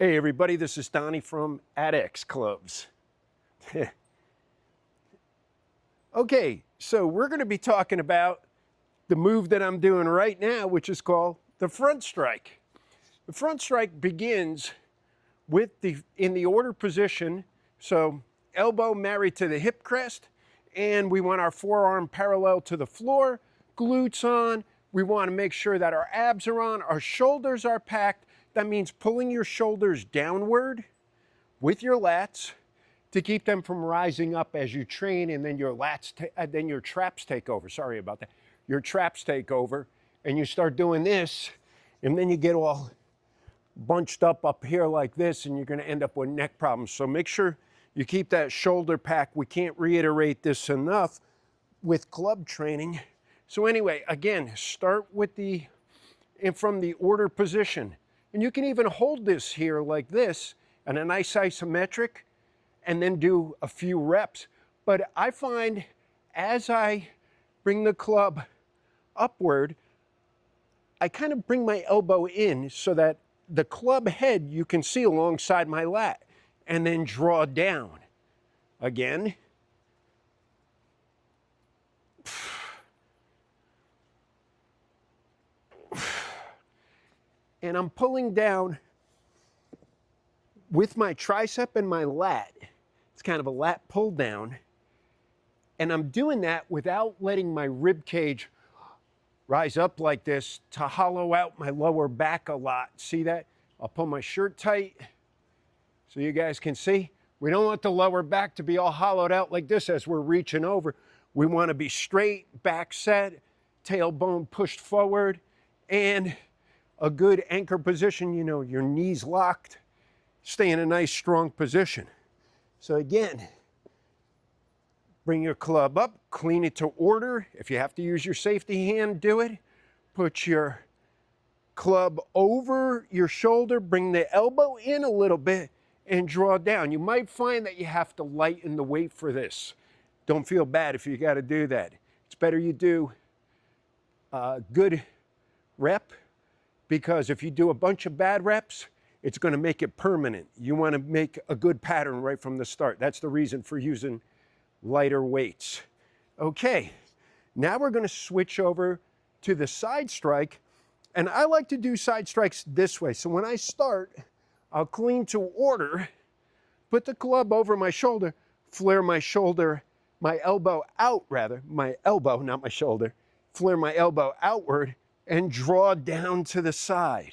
Hey everybody, this is Donnie from Adex Clubs. Okay, so we're going to be talking about the move that I'm doing right now, which is called the front strike. The front strike begins with in the order position, so elbow married to the hip crest, and we want our forearm parallel to the floor, glutes on. We want to make sure that our abs are on, our shoulders are packed. That means pulling your shoulders downward with your lats to keep them from rising up as you train, and then your then your traps take over. Sorry about that. Your traps take over, and you start doing this, and then you get all bunched up here like this, and you're going to end up with neck problems. So make sure you keep that shoulder pack. We can't reiterate this enough with club training. So anyway, again, start with from the order position. And you can even hold this here like this, and a nice isometric, and then do a few reps. But I find as I bring the club upward, I kind of bring my elbow in so that the club head you can see alongside my lat, and then draw down. Again. And I'm pulling down with my tricep and my lat. It's kind of a lat pull down. And I'm doing that without letting my rib cage rise up like this to hollow out my lower back a lot. See that? I'll pull my shirt tight so you guys can see. We don't want the lower back to be all hollowed out like this as we're reaching over. We want to be straight, back set, tailbone pushed forward, and a good anchor position, you know, your knees locked, stay in a nice strong position. So again, bring your club up, clean it to order. If you have to use your safety hand, do it. Put your club over your shoulder, bring the elbow in a little bit, and draw down. You might find that you have to lighten the weight for this. Don't feel bad if you got to do that. It's better you do a good rep, because if you do a bunch of bad reps, it's going to make it permanent. You want to make a good pattern right from the start. That's the reason for using lighter weights. Okay, now we're going to switch over to the side strike, and I like to do side strikes this way. So when I start, I'll clean to order, put the club over my shoulder, flare my shoulder, my elbow out rather, my elbow, not my shoulder, flare my elbow outward, and draw down to the side.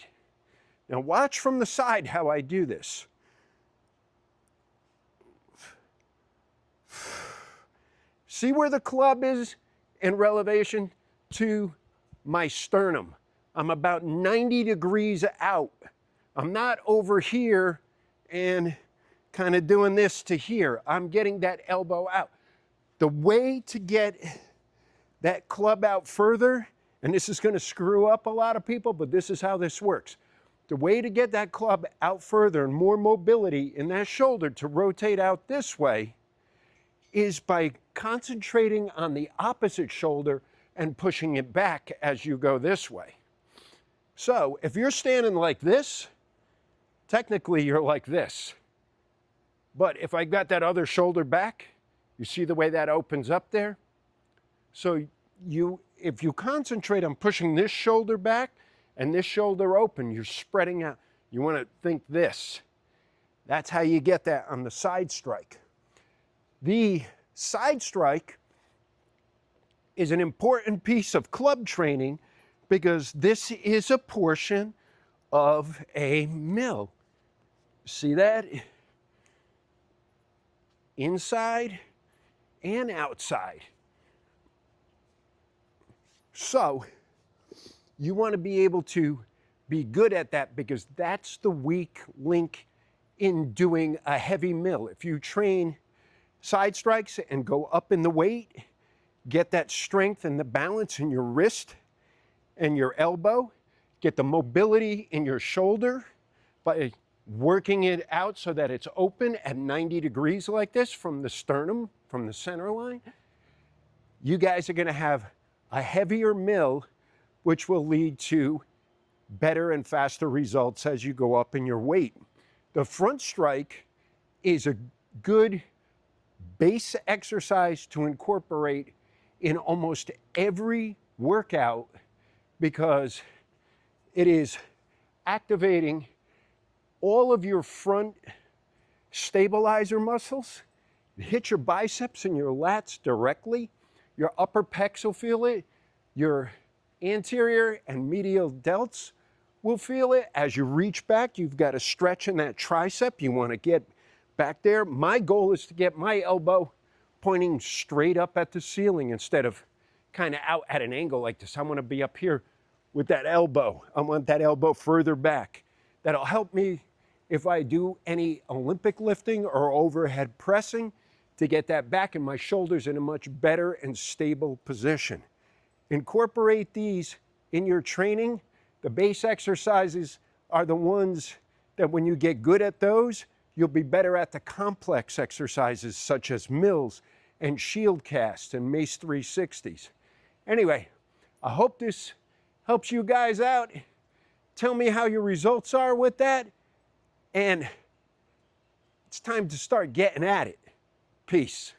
Now watch from the side how I do this. See where the club is in relation to my sternum. I'm about 90 degrees out. I'm not over here and kind of doing this to here. I'm getting that elbow out. The way to get that club out further, and this is going to screw up a lot of people, but this is how this works. The way to get that club out further and more mobility in that shoulder to rotate out this way is by concentrating on the opposite shoulder and pushing it back as you go this way. So if you're standing like this, technically you're like this. But if I got that other shoulder back, you see the way that opens up there? So if you concentrate on pushing this shoulder back and this shoulder open, you're spreading out. You want to think this. That's how you get that on the side strike. The side strike is an important piece of club training because this is a portion of a mill. See that? Inside and outside. So you want to be able to be good at that because that's the weak link in doing a heavy mill. If you train side strikes and go up in the weight, get that strength and the balance in your wrist and your elbow, get the mobility in your shoulder by working it out so that it's open at 90 degrees like this from the sternum, from the center line, you guys are going to have a heavier mill, which will lead to better and faster results as you go up in your weight. The front strike is a good base exercise to incorporate in almost every workout because it is activating all of your front stabilizer muscles. It hits your biceps and your lats directly. Your upper pecs will feel it. Your anterior and medial delts will feel it. As you reach back, you've got a stretch in that tricep. You want to get back there. My goal is to get my elbow pointing straight up at the ceiling instead of kind of out at an angle like this. I want to be up here with that elbow. I want that elbow further back. That'll help me if I do any Olympic lifting or overhead pressing to get that back and my shoulders in a much better and stable position. Incorporate these in your training. The base exercises are the ones that when you get good at those, you'll be better at the complex exercises such as mills and shield casts and Mace 360s. Anyway, I hope this helps you guys out. Tell me how your results are with that. And it's time to start getting at it. Peace.